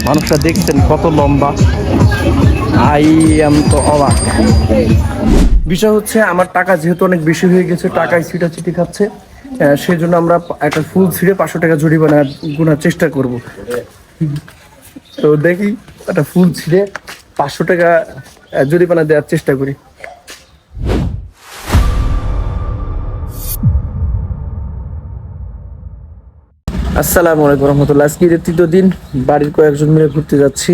মানুষটা দেখছেন কত লম্বা। আই এম তো অবাক। বিষয় হচ্ছে আমার টাকা যেহেতু অনেক বেশি হয়ে গেছে, টাকায় ছিটাছিটি খাচ্ছে, সেই জন্য আমরা একটা ফুল ছিঁড়ে 500 টাকা জরিমানা গুনার চেষ্টা করব। তো দেখি একটা ফুল ছিঁড়ে 500 টাকা জরিমানা দেওয়ার চেষ্টা করি। আসসালামু আলাইকুম রহমতুল্লাহ। আজকে তৃতীয় দিন, বাড়ির কয়েকজন মিলে ঘুরতে যাচ্ছি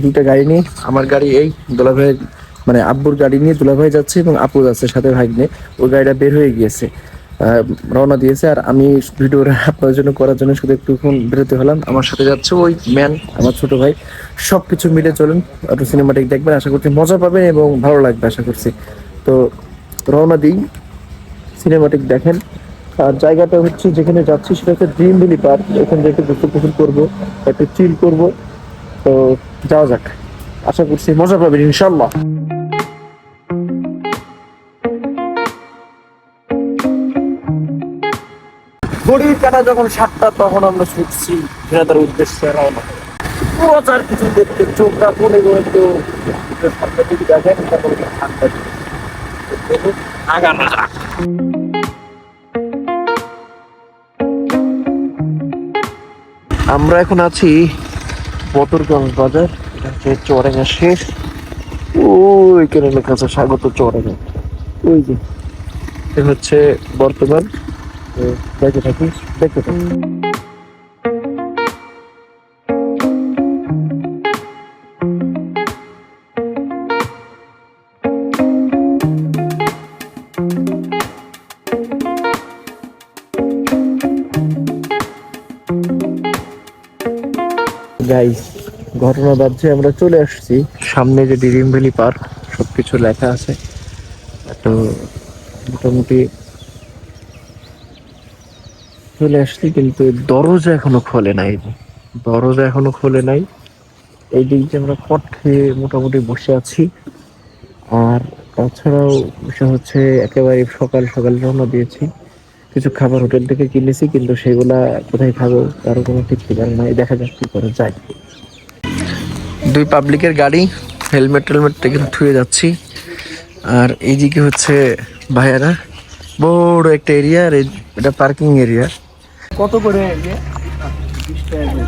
দুটা গাড়ি নিয়ে। আমার গাড়ি এই দুলাভাই, মানে আব্বুর গাড়ি নিয়ে দুলাভাই যাচ্ছে এবং আপু যাচ্ছে সাথে ভাগ্নে। ওই গাড়িটা বের হয়ে গিয়েছে, রওনা দিয়েছে। আর আমি ভিডিওটা আপনার জন্য করার জন্য শুধু একটুক্ষণ বেরোতে হলাম। আমার সাথে যাচ্ছে ওই ম্যান, আমার ছোট ভাই। সব কিছু মিলে চলুন, একটু সিনেমাটিক দেখবেন, আশা করছি মজা পাবেন এবং ভালো লাগবে আশা করছি। তো রওনা দিই, সিনেমাটিক দেখেন। আর জায়গাটা হচ্ছে যেখানে যাচ্ছি সেটা হচ্ছে ড্রিম ভ্যালি পার্ক। এখান থেকে একটু গোসল টোসল করবো, একটু চিল করবো। তো যাওয়া যাক, আশা করছি মজা পাবেন ইনশাল্লাহ। ঘড়ির কাটা যখন 7টা, তখন আমরা ছুটছি ঝিনাইদহের উদ্দেশ্যে রওনা। প্রচার কিছু দেখতে চোখটা কোনে কোনে তো সামনের দিকে দেখেন, তারপরে ঠান্ডা আগানো যাক। আমরা এখন আছি বদরগঞ্জ বাজার, চুয়াডাঙ্গা শেষ। ওই কেন লেখা আছে স্বাগত চুয়াডাঙ্গা। ওই যে এ হচ্ছে বর্তমান। তো দেখতে থাকি, দেখতে থাকি। গাইস, ঘটনা বাজছে, আমরা চলে আসছি সামনে যে ড্রিম ভ্যালি পার্ক, সবকিছু লেখা আছে। তো মোটামুটি চলে আসছি, কিন্তু দরজা এখনো খোলে নাই। দরজা এখনো খোলে নাই। এই দিকে আমরা পথ খেয়ে মোটামুটি বসে আছি। আর তাছাড়াও বিষয় হচ্ছে একেবারে সকাল সকাল রওনা দিয়েছি। কিছু খাবার হোটেল থেকে কিনেছি, কিন্তু সেগুলা কোথায় খাবো তারও কোনো ঠিক ঠিকানা নাই। দেখা যাক কি করে যায়। দুই পাবলিকের গাড়ি, হেলমেট টেলমেট থেকে থুয়ে যাচ্ছি। আর এইদিকে হচ্ছে ভাইয়ারা, বড় একটা এরিয়া। আর এটা পার্কিং এরিয়া। কত করে? 20 টাকা করে।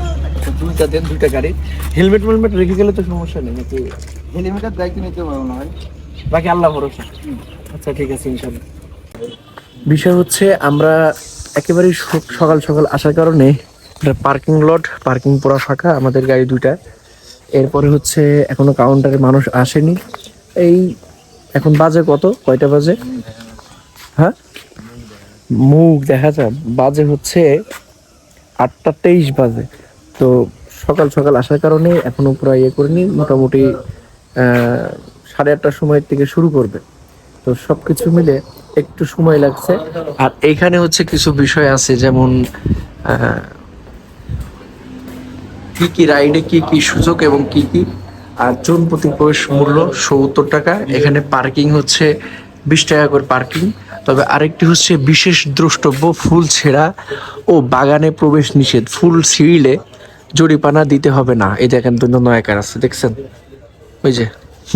দুইটা দেন, দুইটা গাড়ি। হেলমেট মেলমেট রেখে গেলে তো সমস্যা নেই নাকি? হেলিমিটার দায়িত্ব নিতে পারবো না ভাই। বাকি আল্লাহ ভরসা। আচ্ছা ঠিক আছে ইনশাল্লাহ। বিষয় হচ্ছে আমরা একেবারে সকাল সকাল আসার কারণে পার্কিং লট, পার্কিং পুরা ফাঁকা, আমাদের গাড়ি দুইটা। এরপরে হচ্ছে এখনো কাউন্টারে মানুষ আসেনি। এই এখন বাজে কত, কয়টা বাজে? হ্যাঁ, মুখ দেখা যায়, বাজে হচ্ছে 8টা 23 বাজে। তো সকাল সকাল আসার কারণে এখনো পুরো ইয়ে করিনি। মোটামুটি 8:30টার সময় থেকে শুরু করবে। তো সবকিছু মিলে একটু সময় লাগছে। আর এইখানে হচ্ছে কিছু বিষয় আছে, যেমন কি কি রাইডে কি কি সুযোগ এবং কি কি। আর জন প্রতি প্রবেশ মূল্য 70 টাকা। এখানে পার্কিং হচ্ছে 20 টাকা করে পার্কিং। তবে আরেকটি হচ্ছে বিশেষ দ্রষ্টব্য, ফুল ছেঁড়া ও বাগানে প্রবেশ নিষেধ। ফুল ছিঁড়লে জরিমানা দিতে হবে না। এই দেখেন দৈন্য একার আছে, দেখছেন? ওই যে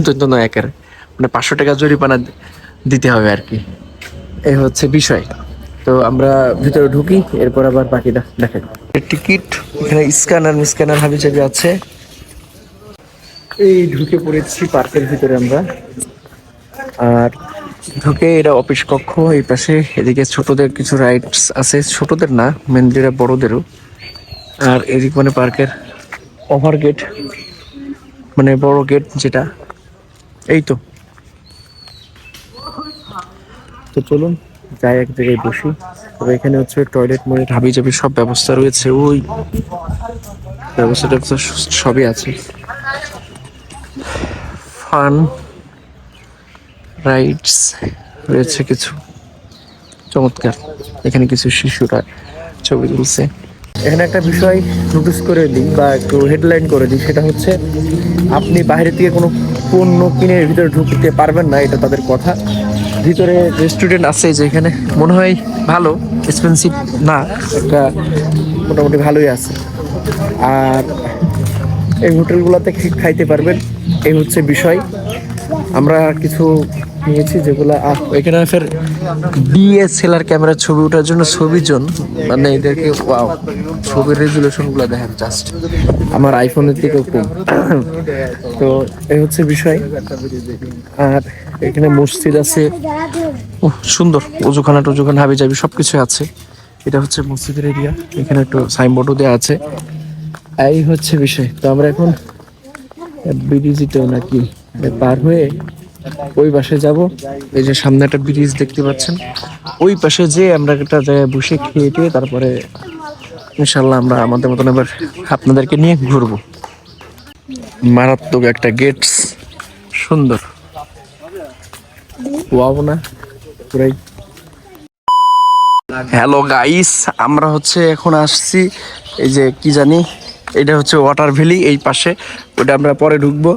দৈন্য একার, মানে 500 টাকা জরিমানা দিতে হবে আর কি। এই হচ্ছে বিষয়। তো আমরা ভিতরে ঢুকি, এরপর আবার বাকিটা দেখেন। টিকিট এখানে স্ক্যানার মিস্ক্যানার হাবি জাবি আছে। এই ঢুকে পড়েছি পার্কের ভিতরে আমরা। আর ঢুকে এটা অফিস কক্ষ। এই পাশে এদিকে ছোটদের কিছু রাইডস আছে, ছোটদের না মেনলি বড়দেরও। আর এদিক মানে পার্কের ওভার গেট, মানে বড় গেট যেটা। এই তো তো চলুন যাই, এক জায়গায় বসি। তবে এখানে হচ্ছে টয়লেট ময়লেট হাবি জাবি সব ব্যবস্থা রয়েছে। ওই ব্যবস্থা ট্যাবস্থা সবই আছে। ফান রাইডস রয়েছে কিছু চমৎকার। এখানে কিছু শিশুরা ছবি তুলছে। এখানে একটা বিষয় নোটিস করে দিই বা একটু হেডলাইন করে দিই, সেটা হচ্ছে আপনি বাইরে থেকে কোনো পণ্য কিনে ভিতরে ঢুকতে পারবেন না, এটা তাদের কথা। ভিতরে রেস্টুরেন্ট আছে যেখানে মনে হয় ভালো, এক্সপেন্সিভ না, একটা মোটামুটি ভালোই আছে। আর এই হোটেলগুলোতে খাইতে পারবেন, এই হচ্ছে বিষয়। আমরা কিছু নিয়েছি যেগুলো এখানে ফের ডিএসএলআর ক্যামেরার ছবি ওঠার জন্য ছবির জন্য মানে এদেরকে ওয়াও ছবির রেজুলেশন গুলো দেখেন জাস্ট আমার আইফোনের থেকেও কম। তো এই হচ্ছে বিষয়। আর এখানে মসজিদ আছে, সুন্দর অজুখানা টজুখানা হাবি যাবি সবকিছু আছে। এটা হচ্ছে মসজিদের এরিয়া, এখানে একটু সাইনবোর্ডও দেওয়া আছে। এই হচ্ছে বিষয়। তো আমরা এখন ব্রিজটাও নাকি পার হয়ে ওই পাশে যাব। এই যে সামনে একটা ব্রিজ দেখতে পাচ্ছেন, ওই পাশে যে আমরা একটা জায়গায় বসে খেয়ে টেয়ে তারপরে ইনশাল্লাহ আমরা আমাদের মতন এবার আপনাদেরকে নিয়ে ঘুরবো। মারাত্মক একটা গেটস, সুন্দর ওয়াও না পুরাই। হ্যালো গাইস, আমরা হচ্ছে এখন আসছি এই যে কি জানি, এটা হচ্ছে ওয়াটার ভ্যালি, এই পাশে ওটা আমরা পরে ঢুকবো।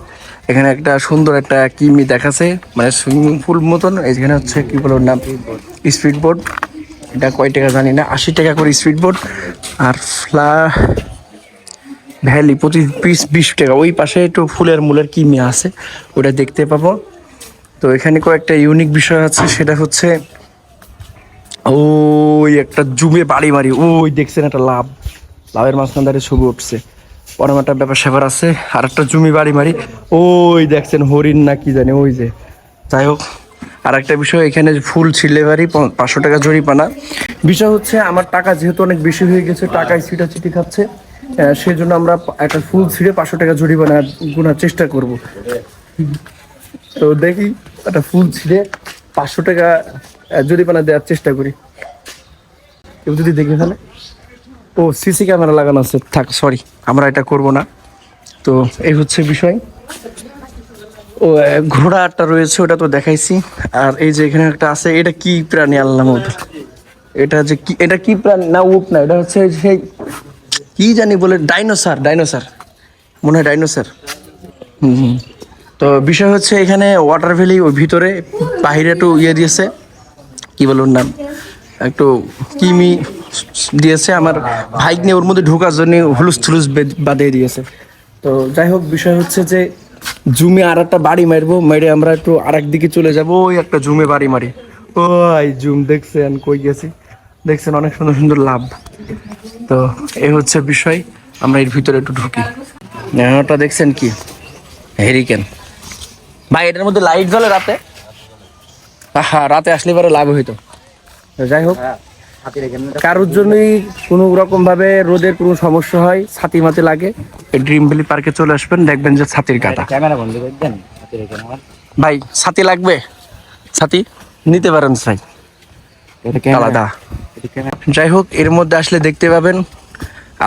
এখানে একটা সুন্দর একটা কিমি দেখাচ্ছে মানে সুইমিং পুল মতন। এখানে হচ্ছে কি বলো নাম, স্পিড বোট। এটা কয় টাকা জানি না, 80 টাকা করে স্পিড বোট। আর ভ্যালি প্রতি পিস 20 টাকা। ওই পাশে একটু ফুলের মুলের কিমি আছে, ওটা দেখতে পাবো। তো এখানে কয়েকটা ইউনিক বিষয় আছে, সেটা হচ্ছে ওই একটা জুমে বাড়ি মারি, ওই দেখছেন একটা লাভের মাঝখান দাঁড়িয়ে ছবি উঠছে, ওরম একটা ব্যাপার স্যাপার আছে। আর একটা জমি বাড়ি মারি, ওই দেখছেন হরিণ না কি জানি ওই যে। যাই হোক, আর একটা বিষয়, এখানে ফুল ছিঁড়লে বাড়ি 500 টাকা জরিমানা। বিষয় হচ্ছে আমার টাকা যেহেতু অনেক বেশি হয়ে গেছে, টাকায় ছিটাছিটি খাচ্ছে, সেই জন্য আমরা একটা ফুল ছিঁড়ে 500 টাকা জরিমানা গুনার চেষ্টা করব। তো দেখি একটা ফুল ছিঁড়ে 500 টাকা জরিমানা দেওয়ার চেষ্টা করি, কেউ যদি দেখে ফেলে। ও সিসি ক্যামেরা লাগানো আছে, থাক সরি, আমরা এটা করব না। তো এই হচ্ছে বিষয়। ও ঘোড়াটা রয়েছে, ওটা তো দেখাইছি। আর এই যে এখানে একটা আছে, এটা কি প্রাণী আল্লাহ মধুর, এটা যে কি, এটা কি প্রাণী না উট না, এটা হচ্ছে সেই কি জানি বলে, ডাইনোসার মনে হয়, ডাইনোসার। হুম। তো বিষয় হচ্ছে এখানে ওয়াটার ভ্যালি, ওই ভিতরে বাহিরে একটু ইয়ে দিয়েছে, কি বলুন নাম, একটু কিমি দিয়েছে। আমার ভাইক নিয়ে ওর মধ্যে ঢোকার জন্য হুলুস থুলুস বাঁধিয়ে দিয়েছে। তো যাই হোক, বিষয় হচ্ছে যে জুমে আর একটা বাড়ি মারবো, মেরে আমরা একটু আর দিকে চলে যাবো। ওই একটা জুমে বাড়ি মারি, ওই জুম দেখছেন কই গেছি, দেখছেন অনেক সুন্দর সুন্দর লাভ। তো এই হচ্ছে বিষয়, আমরা এর ভিতরে একটু ঢুকি। ওটা দেখছেন কি হেরিকেন ভাই, এটার মধ্যে লাইট জ্বলে রাতে। হ্যাঁ, রাতে আসলে পরে লাভ হইতো। যাই হোক, কারোর জন্যই কোনো রকম ভাবে রোদের কোনো সমস্যা হয়, ছাতি মাতে লাগে, ড্রিম ভ্যালি পার্কে চলে আসবেন, দেখবেন যে ছাতির কাটা। ক্যামেরা বন্ধ করে দেন ভাই ছাতি লাগবে, ছাতি নিতে পারেন ভাই, আলাদা। যাই হোক, এর মধ্যে আসলে দেখতে পাবেন।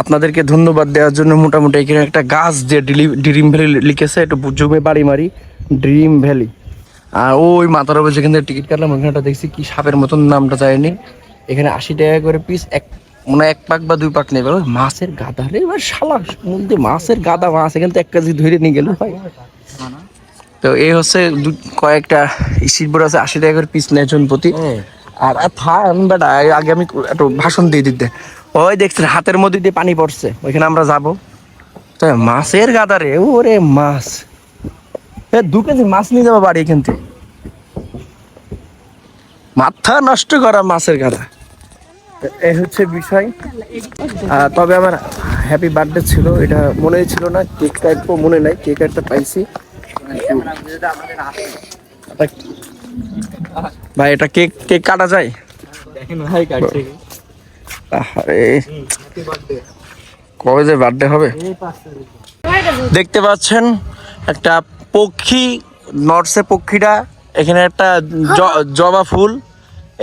আপনাদেরকে ধন্যবাদ দেওয়ার জন্য মোটামুটি এখানে একটা গাছ যে ড্রিম ভ্যালি লিখেছে, একটু জমে বাড়ি মারি ড্রিম ভ্যালি। আর ওই মাথার উপর যেখান থেকে টিকিট কাটলাম ওখানটা দেখছি কি সাপের মতন, নামটা যায়নি। এখানে 80 টাকা করে পিস, মানে 1 পাক বা 2 পাক নেবে। ওই মাছের গাদা রে, এবার শালা মধ্যে মাছের গাদা, মাছ এখান থেকে 1 কেজি ধরে নিয়ে গেল ভাই। তো এই হচ্ছে কয়েকটা স্ট্রিট বোর্ড আছে, 80 টাকা করে পিস নেয় জন প্রতি। আর বেটা আগে আমি একটু ভাষণ দিয়ে দিতে, ওই দেখছেন হাতের মধ্যে দিয়ে পানি পড়ছে, ওইখানে আমরা যাবো। তো মাছের গাদা রে, ওরে মাছ 2 কেজি মাছ নিয়ে যাবো বাড়ি এখান থেকে, মাথা নষ্ট করা মাছের গাদা। এই হচ্ছে বিষয়। তবে আমার হ্যাপি বার্থডে ছিল, এটা মনে ছিল না, কেক কাটবো মনে নাই, কেক একটা পাইছি ভাই। এটা কেক কাটা যায় আরে কবে যে বার্থডে হবে। দেখতে পাচ্ছেন একটা পক্ষী নড়ছে, পক্ষীটা এখানে একটা জবা ফুল।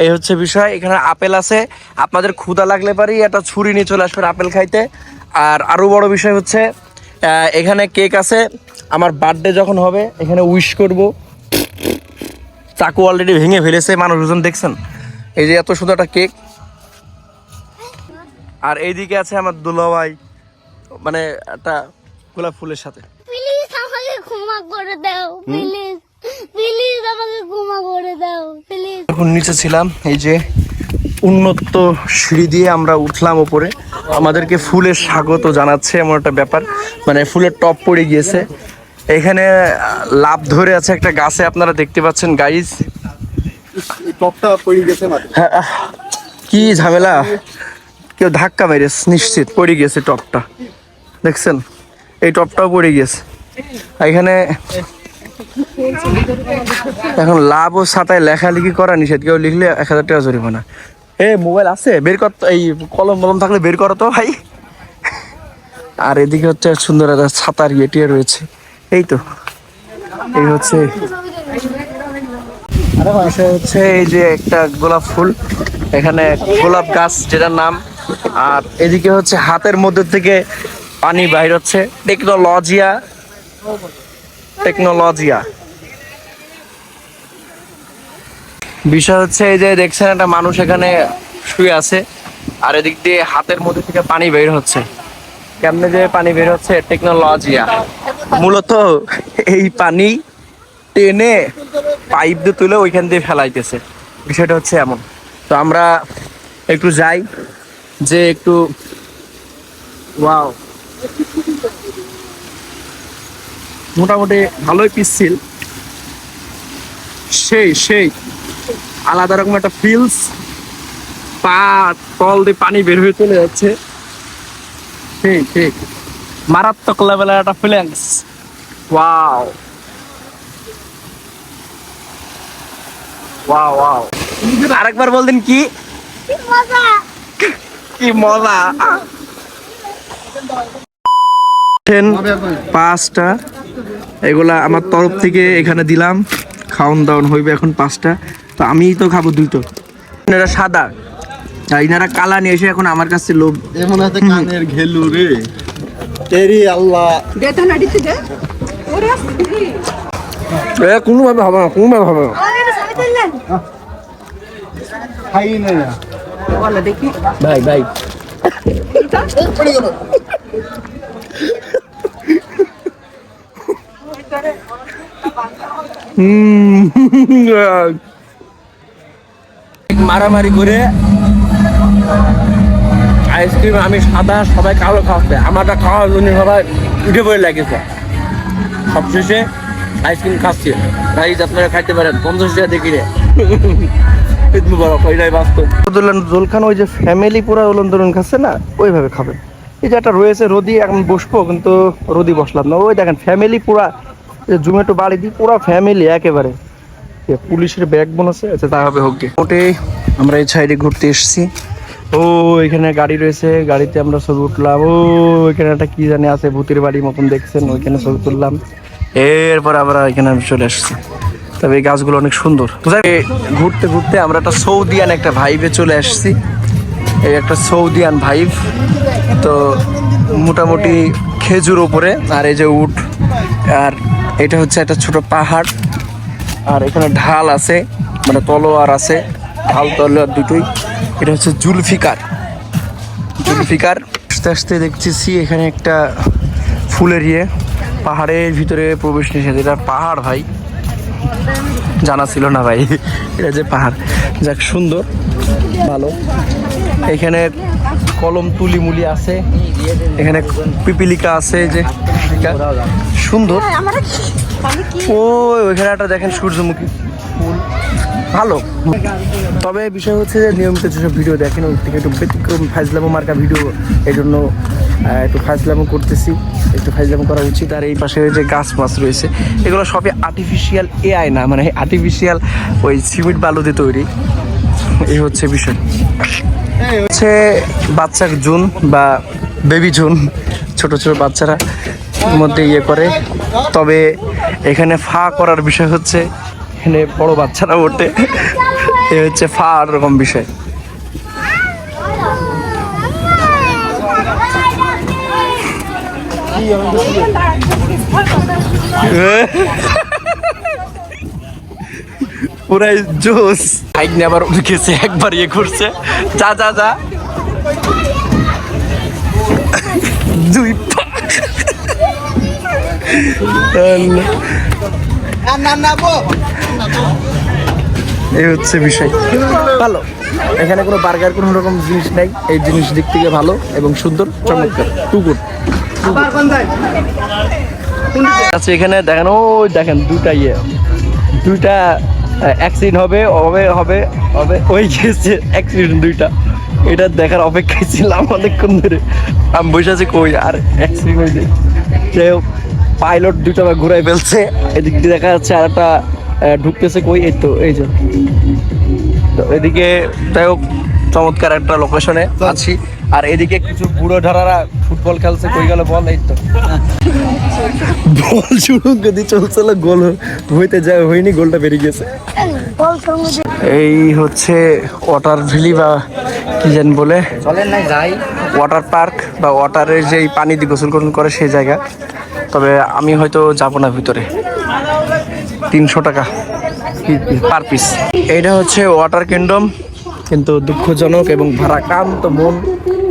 এই হচ্ছে বিষয়। এখানে আপেল আছে, আপনাদের ক্ষুধা লাগলে পারি একটা ছুরি নিয়ে চলে আসবেন আপেল খাইতে। আর আরো বড় বিষয় হচ্ছে এখানে কেক আছে, আমার বার্থডে যখন হবে এখানে উইশ করব। চাকু অলরেডি ভেঙে ফেলেছে মানুষজন, দেখছেন এই যে এত সুন্দর একটা কেক। আর এইদিকে আছে আমার দুলাভাই, মানে একটা গোলাপ ফুলের সাথে। প্লিজ আমাকে ক্ষমা করে দাও, প্লিজ প্লিজ আমাকে ক্ষমা করে দাও প্লিজ। এখন নিচে ছিলাম, এই যে উন্নত সিঁড়ি দিয়ে আমরা উঠলাম উপরে। আমাদেরকে ফুলের স্বাগত জানাচ্ছে এমন একটা ব্যাপার, মানে ফুলের টপ পড়ে গিয়েছে এখানে। লাভ ধরে আছে একটা গাছে, আপনারা দেখতে পাচ্ছেন গাইজ। টপটা পড়ে গেছে মাঠে। হ্যাঁ, কি ঝামেলা, কেউ ধাক্কা মেরে নিশ্চিত পড়ে গেছে টপটা, দেখছেন এই টপটাও পড়ে গেছে এখানে। এখন লাভ ও ছাতায় লেখালেখি করা নিষেধ, কেউ লিখলে 1000 টাকা জরিমানা। মোবাইল আছে বের কর তো, এই কলম মলম থাকলে বের করো তো ভাই। আর এদিকে হচ্ছে সুন্দর একটা ছাতার ইয়ে রয়েছে, এই তো এই হচ্ছে বিষয় হচ্ছে এই যে একটা গোলাপ ফুল, এখানে গোলাপ গাছ যেটার নাম। আর এদিকে হচ্ছে হাতের মধ্যে থেকে পানি বাইর হচ্ছে, টেকনোলজিয়া। বিষয় হচ্ছে এই যে দেখছেন একটা মানুষ এখানে শুয়ে আছে, আর এদিক দিয়ে হাতের মধ্যে থেকে পানি বের হচ্ছে। কেমনে যে পানি বের হচ্ছে, টেকনোলজিয়া। মূলত এই পানি টেনে পাইপ দিয়ে তুলে ওইখান দিয়ে ফেলাইতেছে, বিষয়টা হচ্ছে এমন। তো আমরা একটু যাই, যে একটু ওয়াও, মোটামুটি ভালোই পিচ্ছিল, সেই আলাদা রকম একটা ফিলস। পা তল দিয়ে পানি বের হয়ে চলে যাচ্ছে, সেই মারাত্মক লেভেলের একটা ফিলিংস। ওয়াও ওয়াও ওয়াও, আরেকবার বলতেন কি কি মজা। 5টা এগুলা আমার তরফ থেকে এখানে দিলাম, খাওন দাওন হইবে এখন 5টা। তো আমি তো খাবো 2টো, এরা সাদা আর ইনারা কালা নিয়ে এসে এখন আমার কাছে লোভ। এমন হাতে কানের ঘেলু রে, তেরি আল্লাহ। কোনোভাবে হবে না, কোনোভাবে হবে না খাই না ভাই ভাই। পড়ে গেল। মারামারি করে আইসক্রিম আমি সাদা, সবাই কালো খাওয়াচ্ছে, আমারটা খাওয়ার জন্য সবাই উঠে পড়ে লাগেছে। সবশেষে আইসক্রিম খাচ্ছি, গাইজ আপনারা খাইতে পারেন 50 টাকা দেখি রে। জোল খান ওই যে ফ্যামিলি পুরা ওলন দোলন খাচ্ছে না, ওইভাবে খাবেন। এই যে একটা রয়েছে রোদি, এখন বসবো কিন্তু রোদি বসলাম না। ওই দেখেন ফ্যামিলি পুরা, জুমেটো বাড়ি দিই পুরা ফ্যামিলি একেবারে। পুলিশের ব্যাকবোন আছে, আচ্ছা তা হবে হোক। মোটে আমরা এই সাইডে ঘুরতে এসেছি। ও এখানে গাড়ি রয়েছে, গাড়িতে আমরা ছবি উঠলাম। ও এখানে একটা কি জানি আছে, ভূতের বাড়ির মতন দেখছেন, ওইখানে ছবি তুললাম। এরপর আমরা এখানে চলে আসছি। তবে এই গাছগুলো অনেক সুন্দর। ঘুরতে ঘুরতে আমরা একটা সৌদিয়ান একটা ভাইবে চলে আসছি, এই একটা সৌদিয়ান ভাইব। তো মোটামুটি খেজুর ওপরে, আর এই যে উট, আর এটা হচ্ছে একটা ছোট পাহাড়, আর এখানে ঢাল আছে, মানে তলোয়ার আছে, ঢাল তলোয়ার দুটোই। এটা হচ্ছে জুলফিকার। আস্তে আস্তে দেখতেছি এখানে একটা ফুলের ইয়ে, পাহাড়ের ভিতরে প্রবেশ নিষেধ। এটা পাহাড় ভাই, জানা ছিল না ভাই এটা যে পাহাড়। যাক সুন্দর, ভালো। এখানে কলম তুলি মুলি আছে, এখানে পিপিলিকা আছে, যে সুন্দর। ওইখানে একটা দেখেন সূর্যমুখী ফুল, ভালো। তবে বিষয় হচ্ছে যে নিয়মিত যেসব ভিডিও দেখেন ওই থেকে একটু ব্যতিক্রম ফাইজলামো মার্কা ভিডিও, এই জন্য একটু ফাইজলামো করতেছি, একটু ফাইজলামো করা উচিত। আর এই পাশে যে গাছ মাছ রয়েছে এগুলো সবই আর্টিফিশিয়াল এআই না, মানে আর্টিফিশিয়াল ওই সিমেন্ট বালু দিয়ে তৈরি। এই হচ্ছে বিষয়। হচ্ছে বাচ্চার জুন বা বেবি জুন, ছোট ছোট বাচ্চারা মধ্যে ইয়ে করে। তবে এখানে ফা করার বিষয় হচ্ছে এখানে বড় বাচ্চারা ওঠে, এ হচ্ছে ফা আর রকম বিষয়। পুরাই জোস। হাইট নিয়ে আবার উঠে গেছে, একবার ইয়ে করছে, যা যা যা দুই পা। এই হচ্ছে বিষয়। ভালো, এখানে কোনো বার্গার কোনো রকম জিনিস নাই, এই জিনিস দিক থেকে ভালো এবং সুন্দর, চমৎকার, টু গুড। আচ্ছা, এখানে দেখেন, ওই দেখেন দুইটা অ্যাক্সিডেন্ট হবে হবে হবে হবে, ওই গেছে অ্যাক্সিডেন্ট দুইটা। এটা দেখার অপেক্ষায় ছিলাম অনেকক্ষণ ধরে, আমি বসে আছি কই আর অ্যাক্সিডেন্ট হয়েছে। যাই হোক, পাইলট দুইটা ঘুরাই ফেলছে, এদিক দিয়ে দেখা যাচ্ছে আর একটা ঢুকতেছে কই, এই তো এই যে। তো এদিকে যাই হোক, চমৎকার একটা লোকেশনে আছি। আর এদিকে কিছু বুড়ো ধারারা ফুটবল খেলছে, কই গেল বল, এই তো বল শুরু যদি চলছিল, গোল হয়নি, গোলটা বেরিয়ে গেছে। এই হচ্ছে ওয়াটার ভ্যালি বা কি জানি বলে, ওয়াটার পার্ক বা ওয়াটারের যেই পানি দিয়ে গোসল করে সেই জায়গা। তবে আমি হয়তো যাব না ভিতরে, 300 টাকা পার পিস। এইটা হচ্ছে ওয়াটার কিংডম, কিন্তু দুঃখজনক এবং ভারাক্রান্ত মন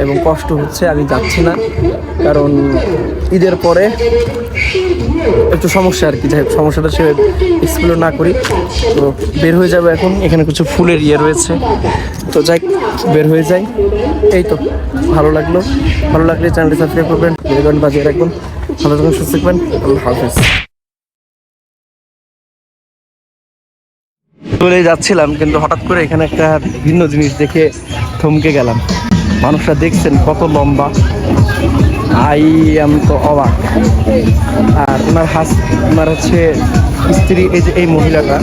এবং কষ্ট হচ্ছে, আমি যাচ্ছি না। কারণ ঈদের পরে একটু সমস্যা আর কি, যাই হোক সমস্যাটা সে এক্সপ্লোর না করি। তো বের হয়ে যাবে এখন, এখানে কিছু ফুলের ইয়ে রয়েছে, তো যাই বের হয়ে যাই। এই তো, ভালো লাগলো, ভালো লাগলে চ্যানেলটি সাবস্ক্রাইব করবেন, বেল বাজিয়ে রাখবেন। ভালো থাকবেন, সুস্থ থাকবেন, আল্লাহ হাফেজ। চলে যাচ্ছিলাম, কিন্তু হঠাৎ করে এখানে একটা ভিন্ন জিনিস দেখে থমকে গেলাম। মানুষরা দেখছেন কত লম্বা, আই এম তো অবাক। আর ওনার হচ্ছে স্ত্রী, এই যে এই মহিলাটা,